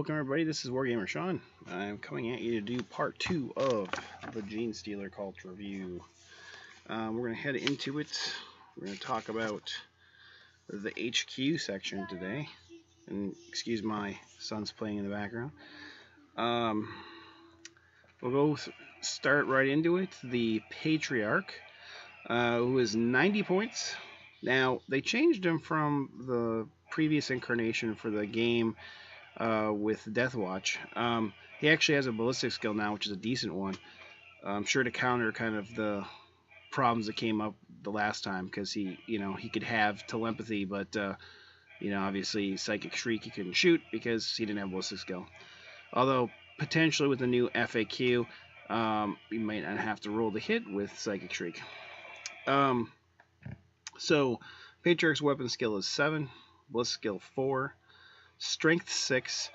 welcome everybody. This is Wargamer Shawn. I'm coming at you to do part 2 of the Genestealer cult review. We're going to head into it. We're going to talk about the HQ section today. And excuse my son's playing in the background. We'll go start right into it. The Patriarch, who is 90 points. Now, they changed him from the previous incarnation for the game with Deathwatch. He actually has a ballistic skill now, which is a decent one. I'm sure to counter kind of the problems that came up the last time, because he could have telepathy, but obviously Psychic Shriek he couldn't shoot because he didn't have ballistic skill. Although potentially with the new FAQ, you might not have to roll the hit with Psychic Shriek. So Patriarch's weapon skill is 7, ballistic skill 4. Strength 6,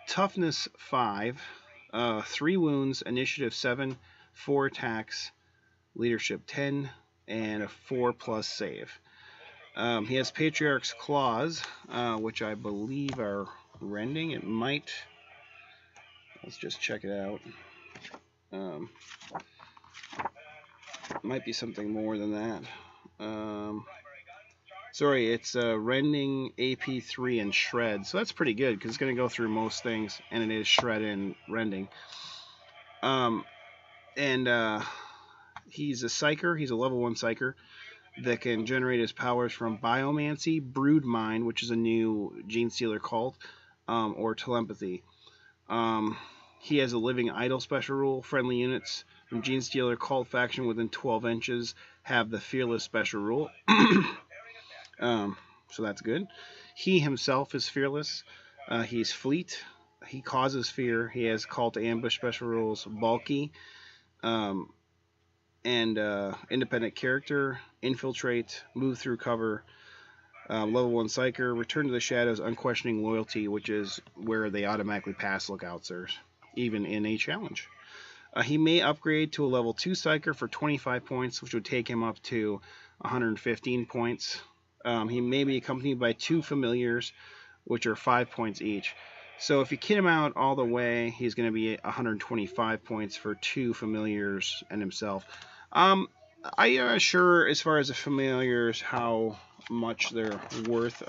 Toughness 5, 3 wounds, Initiative 7, 4 attacks, Leadership 10, and a 4+ save. He has Patriarch's Claws, which I believe are rending. It might. Let's just check it out. Might be something more than that. Sorry, it's rending, AP3, and shred. So that's pretty good because it's going to go through most things, and it is shred and rending. He's a psyker. He's a level 1 psyker that can generate his powers from Biomancy, Broodmind, which is a new Genestealer cult, or telepathy. He has a Living Idol special rule. Friendly units from Genestealer cult faction within 12 inches have the Fearless special rule. So that's good. He himself is fearless. He's fleet. He causes fear. He has call to ambush special rules, bulky, and independent character, infiltrate, move through cover, level 1 psyker, return to the shadows, unquestioning loyalty, which is where they automatically pass lookouts, even in a challenge. He may upgrade to a level 2 psyker for 25 points, which would take him up to 115 points. He may be accompanied by 2 familiars, which are 5 points each. So if you kit him out all the way, he's going to be 125 points for 2 familiars and himself. I'm not sure as far as the familiars how much they're worth.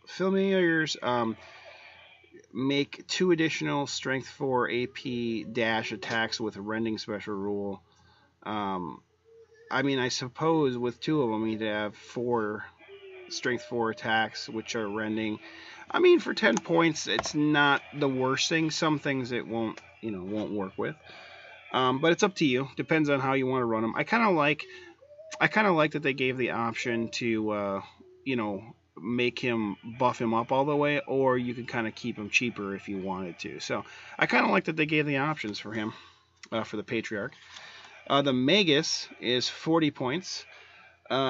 Familiars make 2 additional strength 4 AP dash attacks with a rending special rule. I mean, I suppose with 2 of them, you'd have 4 strength 4 attacks, which are rending. I mean, for 10 points, it's not the worst thing. Some things it won't work with. But it's up to you. Depends on how you want to run them. I kind of like that they gave the option to, make him buff him up all the way, or you could kind of keep him cheaper if you wanted to. So I kind of like that they gave the options for him, for the Patriarch. The Magus is 40 points.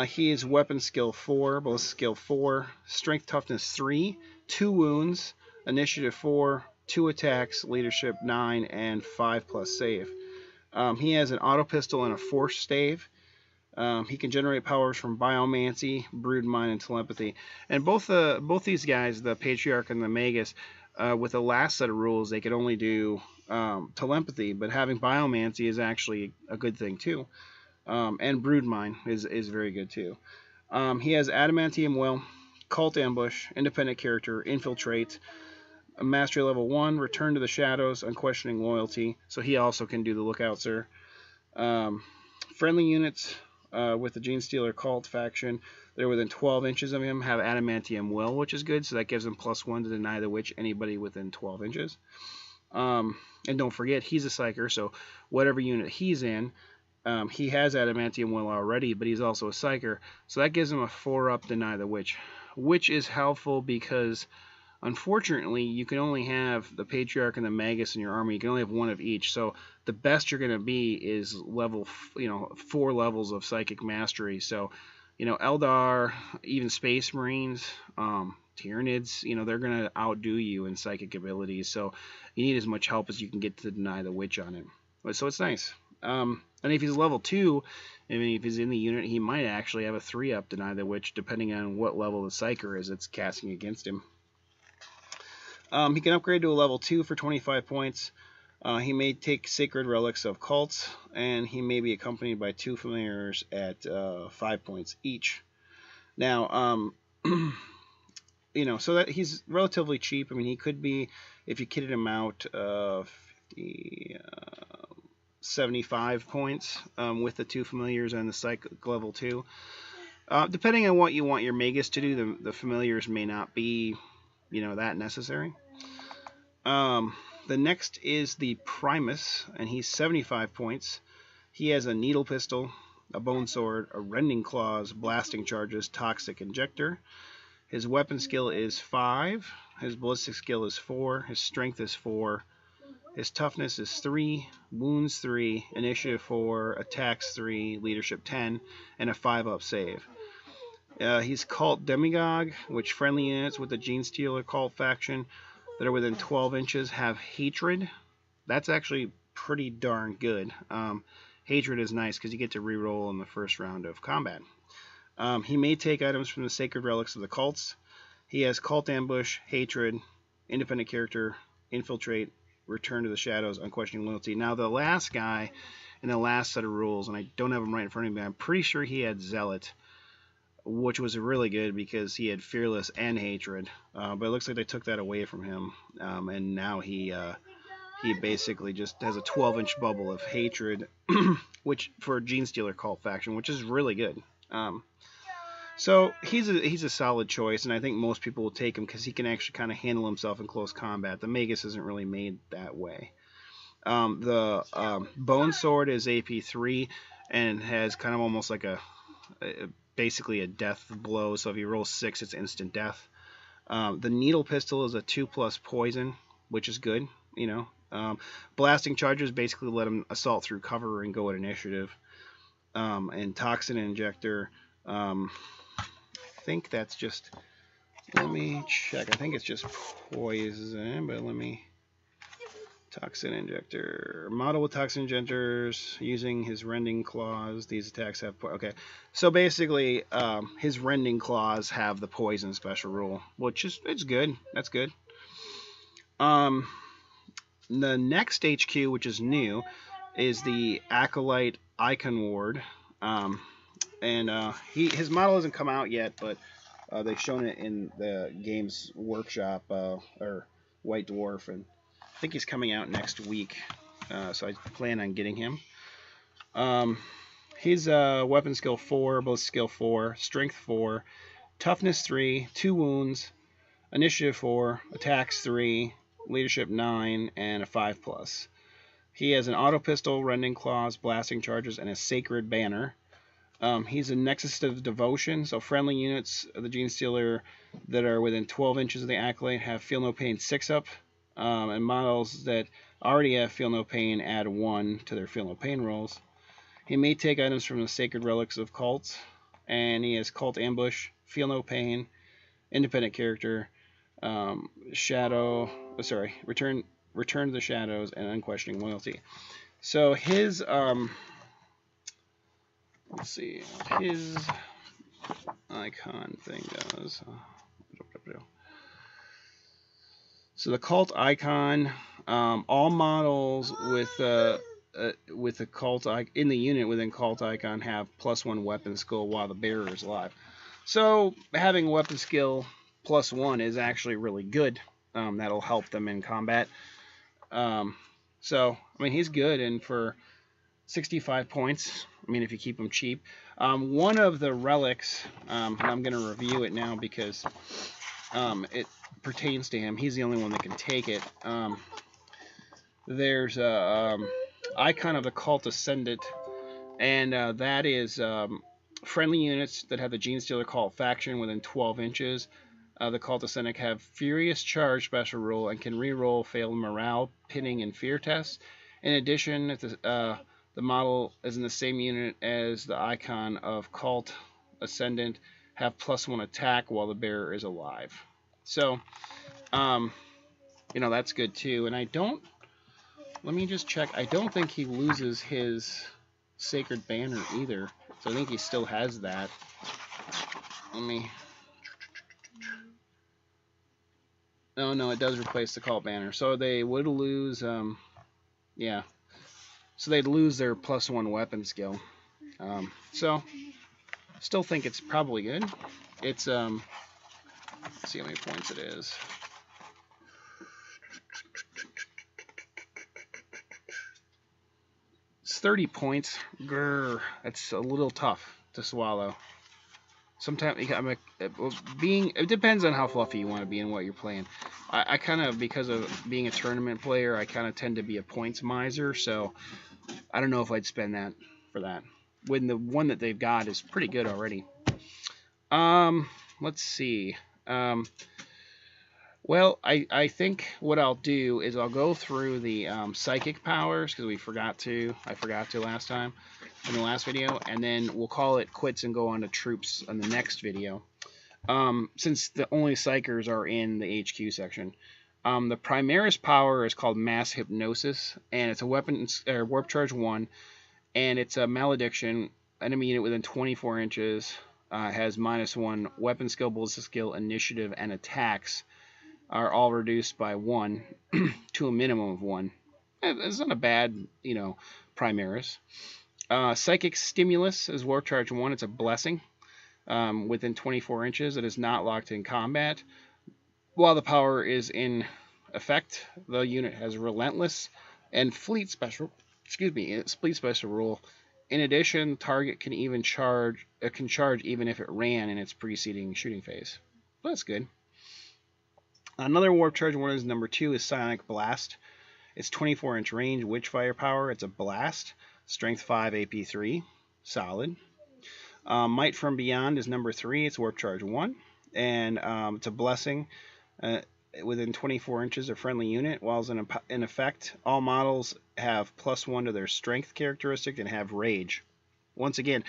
He is weapon skill 4, ballistic skill 4, strength toughness 3, 2 wounds, initiative 4, 2 attacks, leadership 9, and 5+ save. He has an auto pistol and a force stave. He can generate powers from Biomancy, Broodmind, and telepathy. And both these guys, the Patriarch and the Magus, with the last set of rules, they could only do telepathy, but having Biomancy is actually a good thing too. And Broodmind is very good too. He has Adamantium Will, Cult Ambush, Independent Character, Infiltrate, Mastery level 1, Return to the Shadows, Unquestioning Loyalty. So he also can do the Lookout, sir. Friendly units with the Genestealer cult faction, they're within 12 inches of him, have Adamantium Will, which is good. So that gives him +1 to deny the witch anybody within 12 inches. And don't forget, he's a psyker, so whatever unit he's in, he has Adamantium Will already, but he's also a psyker, so that gives him a 4+ deny the witch, which is helpful because unfortunately you can only have the Patriarch and the Magus in your army. You can only have 1 of each, so the best you're going to be is level 4 levels of psychic mastery. So Eldar, even Space Marines, Tyranids, they're going to outdo you in psychic abilities, so you need as much help as you can get to deny the witch on him. So it's nice. And if he's level 2, I mean, if he's in the unit, he might actually have a 3+ deny the witch, depending on what level the psyker is that's casting against him. He can upgrade to a level 2 for 25 points. He may take Sacred Relics of Cults, and he may be accompanied by 2 familiars at 5 points each. Now, you know, so that he's relatively cheap. I mean, he could be, if you kitted him out, 75 points with the 2 familiars and the Psych level 2. Depending on what you want your Magus to do, the familiars may not be, you know, that necessary. The next is the Primus, and he's 75 points. He has a Needle Pistol, a Bone Sword, a Rending Claws, Blasting Charges, Toxic Injector. His weapon skill is 5. His ballistic skill is 4. His strength is 4. His toughness is 3. Wounds 3. Initiative 4. Attacks 3. Leadership 10. And a 5-up save. He's Cult Demagogue, which friendly units with the Genestealer cult faction that are within 12 inches have Hatred. That's actually pretty darn good. Hatred is nice because you get to reroll in the first round of combat. He may take items from the Sacred Relics of the Cults. He has Cult Ambush, Hatred, Independent Character, Infiltrate, Return to the Shadows, Unquestioning Loyalty. Now, the last guy in the last set of rules, and I don't have him right in front of me, I'm pretty sure he had Zealot, which was really good because he had Fearless and Hatred. But it looks like they took that away from him, and now he basically just has a 12-inch bubble of Hatred, which for a Genestealer cult faction, which is really good. So he's a solid choice, and I think most people will take him because he can actually kind of handle himself in close combat. The Magus isn't really made that way. The Bone Sword is AP 3 and has kind of almost like basically a death blow. So if you roll 6, it's instant death. The Needle Pistol is a 2+ poison, which is good. You know, Blasting Charges basically let him assault through cover and go at initiative. And Toxin Injector. I think that's just, let me check. I think it's just poison, but let me, Toxin Injector. Model with Toxin Injectors using his Rending Claws. These attacks have, okay. So basically, his Rending Claws have the poison special rule, which is, it's good. That's good. The next HQ, which is new, is the Acolyte Icon Ward. His model hasn't come out yet, but they've shown it in the Games Workshop, or White Dwarf, and I think he's coming out next week, so I plan on getting him. He's weapon skill 4, both skill 4, strength 4, toughness 3, 2 wounds, initiative 4, attacks 3, leadership 9, and a 5+. He has an auto pistol, Rending Claws, Blasting Charges, and a Sacred Banner. He's a Nexus of Devotion, so friendly units of the Genestealer that are within 12 inches of the Acolyte have Feel No Pain 6-up, and models that already have Feel No Pain add 1 to their Feel No Pain rolls. He may take items from the Sacred Relics of Cults, and he has Cult Ambush, Feel No Pain, Independent Character, Return to the Shadows, and Unquestioning Loyalty. So his let's see, his icon thing does. So the cult icon, all models with a cult in the unit within cult icon have +1 weapon skill while the bearer is alive. So having weapon skill +1 is actually really good. That'll help them in combat. So I mean, he's good, and for 65 points. I mean, if you keep them cheap. One of the relics, and I'm going to review it now because it pertains to him. He's the only one that can take it. There's a icon of the Cult Ascendant, and that is friendly units that have the Genestealer cult faction within 12 inches. The Cult Ascendant have Furious Charge special rule and can reroll failed morale, pinning, and fear tests. In addition, if the model is in the same unit as the icon of Cult Ascendant, have +1 attack while the bearer is alive. So, you know, that's good too. And let me just check. I don't think he loses his Sacred Banner either. So I think he still has that. Let me. Oh no, it does replace the cult banner. So they would lose. Yeah. So they'd lose their +1 weapon skill. So still think it's probably good. It's let's see how many points it is. It's 30 points. Grr, it's a little tough to swallow. Sometimes it depends on how fluffy you want to be and what you're playing. I kind of, because of being a tournament player, I kind of tend to be a points miser, so I don't know if I'd spend that for that. When the one that they've got is pretty good already. Let's see. Well, I think what I'll do is I'll go through the psychic powers, because I forgot to last time in the last video, and then we'll call it quits and go on to troops on the next video. Since the only psychers are in the HQ section. The Primaris power is called Mass Hypnosis, and it's a weapon, Warp Charge 1, and it's a malediction. Enemy unit within 24 inches has -1 weapon skill, ballistic skill, initiative, and attacks are all reduced by 1 to a minimum of 1. It's not a bad, Primaris. Psychic Stimulus is Warp Charge 1. It's a blessing. Within 24 inches. It is not locked in combat. While the power is in effect, the unit has Relentless and Fleet Special. Fleet Special rule. In addition, target can even charge. It can charge even if it ran in its preceding shooting phase. So that's good. Another Warp Charge 1 is number 2 is Psionic Blast. It's 24-inch range, Witchfire power. It's a blast. Strength 5, AP 3. Solid. Might from Beyond is number 3. It's Warp Charge 1. And it's a blessing within 24 inches of friendly unit. While in effect, all models have +1 to their strength characteristic and have rage. Once again,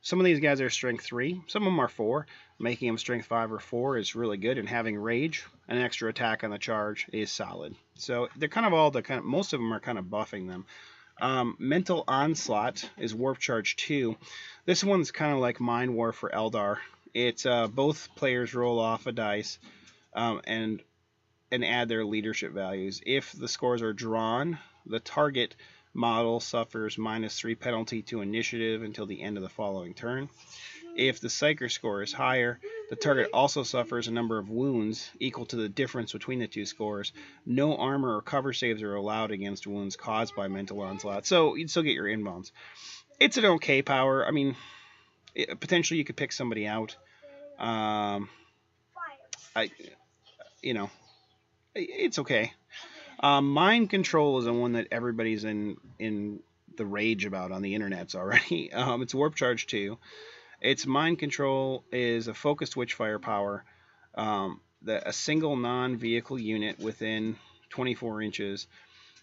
some of these guys are strength 3. Some of them are 4. Making them strength 5 or 4 is really good. And having rage, an extra attack on the charge, is solid. So they're kind of all most of them are kind of buffing them. Mental Onslaught is Warp Charge 2. This one's kind of like Mind War for Eldar. It's both players roll off a dice and add their leadership values. If the scores are drawn, the target model suffers -3 penalty to initiative until the end of the following turn. If the Psyker score is higher, the target also suffers a number of wounds equal to the difference between the two scores. No armor or cover saves are allowed against wounds caused by Mental Onslaught, so you'd still get your inbounds. It's an okay power. I mean, potentially you could pick somebody out. It's okay. Mind Control is the one that everybody's in the rage about on the internets already. It's Warp Charge 2. Its Mind Control is a focused Witchfire power. A single non-vehicle unit within 24 inches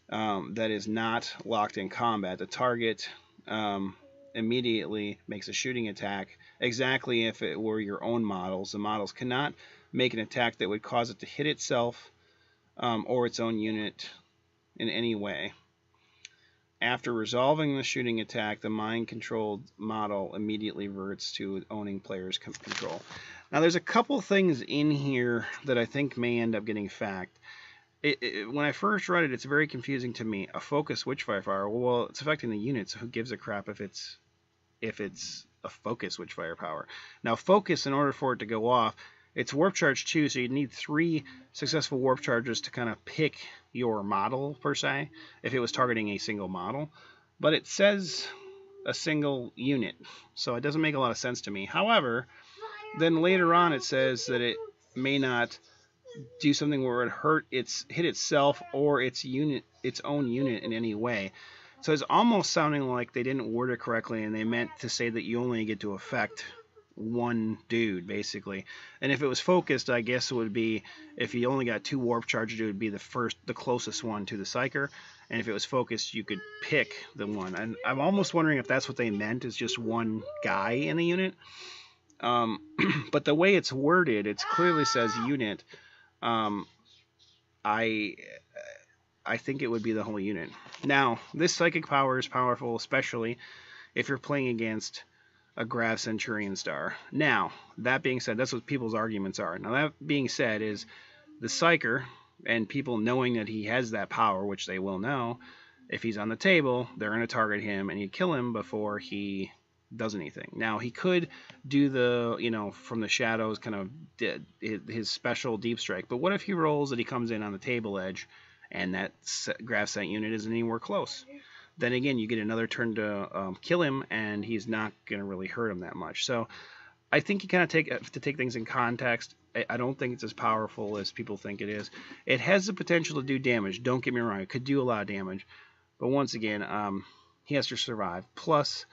that is not locked in combat. The target immediately makes a shooting attack exactly if it were your own models. The models cannot make an attack that would cause it to hit itself or its own unit in any way. After resolving the shooting attack, the mind-controlled model immediately reverts to owning player's control. Now, there's a couple things in here that I think may end up getting fact. When I first read it, it's very confusing to me. A focus Witchfire power. Well, it's affecting the unit, so who gives a crap if it's a focus Witchfire power? Now, focus, in order for it to go off, it's Warp Charge 2, so you'd need 3 successful Warp Charges to kind of pick your model, per se, if it was targeting a single model. But it says a single unit, so it doesn't make a lot of sense to me. However, then later on it says that it may not do something where it hit itself or its own unit in any way. So it's almost sounding like they didn't word it correctly and they meant to say that you only get to affect one dude, basically. And if it was focused, I guess it would be, if you only got 2 warp charges, it would be the closest one to the Psyker. And if it was focused, you could pick the one. And I'm almost wondering if that's what they meant, is just one guy in the unit. But the way it's worded, it clearly says unit. I think it would be the whole unit. Now, this psychic power is powerful, especially if you're playing against a Grav Centurion star. Now, that being said, that's what people's arguments are. Now, that being said, is the Psyker, and people knowing that he has that power, which they will know, if he's on the table, they're going to target him and you kill him before he does anything. Now, he could do the, from the shadows kind of his special deep strike, but what if he rolls that he comes in on the table edge and that grav set unit isn't anywhere close? Then again, you get another turn to kill him, and he's not going to really hurt him that much. So I think you kind of have to take things in context. I don't think it's as powerful as people think it is. It has the potential to do damage. Don't get me wrong. It could do a lot of damage. But once again, he has to survive. Plus,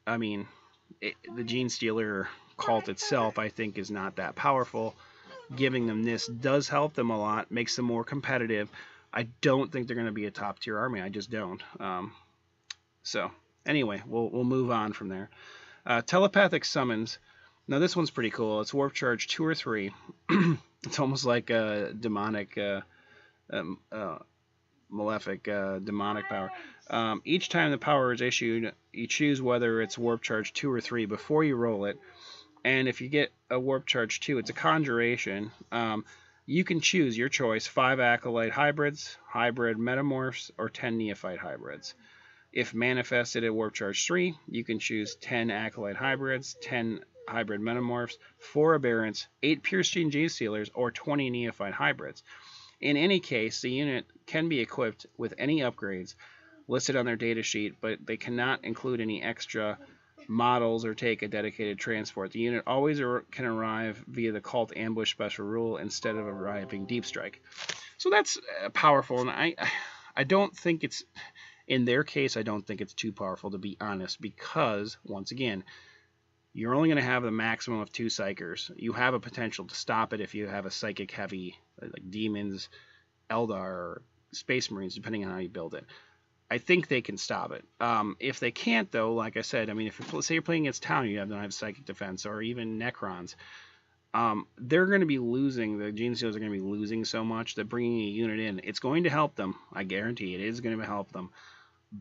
I mean, the Genestealer cult itself, I think, is not that powerful. Giving them this does help them a lot, makes them more competitive. I don't think they're going to be a top-tier army. I just don't. So, anyway, we'll move on from there. Telepathic Summons. Now, this one's pretty cool. It's Warp Charge 2 or 3. It's almost like a demonic, malefic, demonic power. Each time the power is issued, you choose whether it's Warp Charge 2 or 3 before you roll it. And if you get a Warp Charge 2, it's a conjuration. You can choose your choice: 5 Acolyte hybrids, hybrid metamorphs, or 10 Neophyte hybrids. If manifested at Warp Charge 3, you can choose 10 Acolyte hybrids, 10 hybrid metamorphs, 4 aberrants, 8 piercing Genestealers, or 20 Neophyte hybrids. In any case, the unit can be equipped with any upgrades listed on their datasheet, but they cannot include any extra models or take a dedicated transport. The unit always can arrive via the Cult Ambush special rule instead of arriving Deep Strike. So that's powerful, and I don't think it's, in their case, I don't think it's too powerful, to be honest, because, once again, you're only going to have the maximum of 2 Psychers. You have a potential to stop it if you have a Psychic heavy, like Demons, Eldar, or Space Marines, depending on how you build it. I think they can stop it. If they can't, though, like I said, I mean, say you're playing against Town, you don't have Psychic Defense, or even Necrons, they're going to be losing, the Genestealers are going to be losing so much that bringing a unit in, it's going to help them. I guarantee it is going to help them.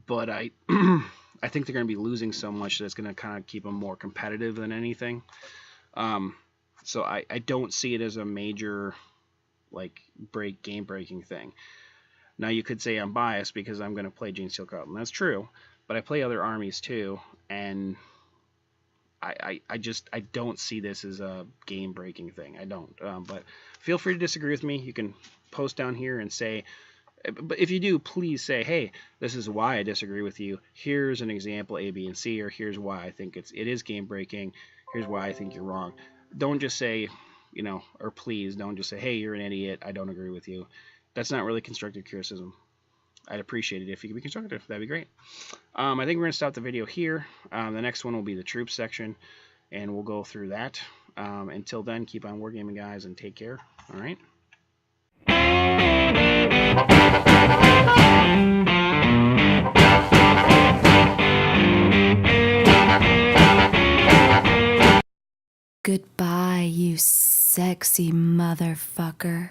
But I think they're going to be losing so much that it's going to kind of keep them more competitive than anything. So I don't see it as a major, like, game-breaking thing. Now, you could say I'm biased because I'm going to play Genestealer Cult, and that's true, but I play other armies too, and I don't see this as a game-breaking thing. I don't. But feel free to disagree with me. You can post down here and say, but if you do, please say, hey, this is why I disagree with you. Here's an example, A, B, and C, or here's why I think it is game-breaking. Here's why I think you're wrong. Don't just say, or please don't just say, hey, you're an idiot, I don't agree with you. That's not really constructive criticism. I'd appreciate it if you could be constructive. That'd be great. I think we're going to stop the video here. The next one will be the troops section, and we'll go through that. Until then, keep on wargaming, guys, and take care. All right? Goodbye, you sexy motherfucker.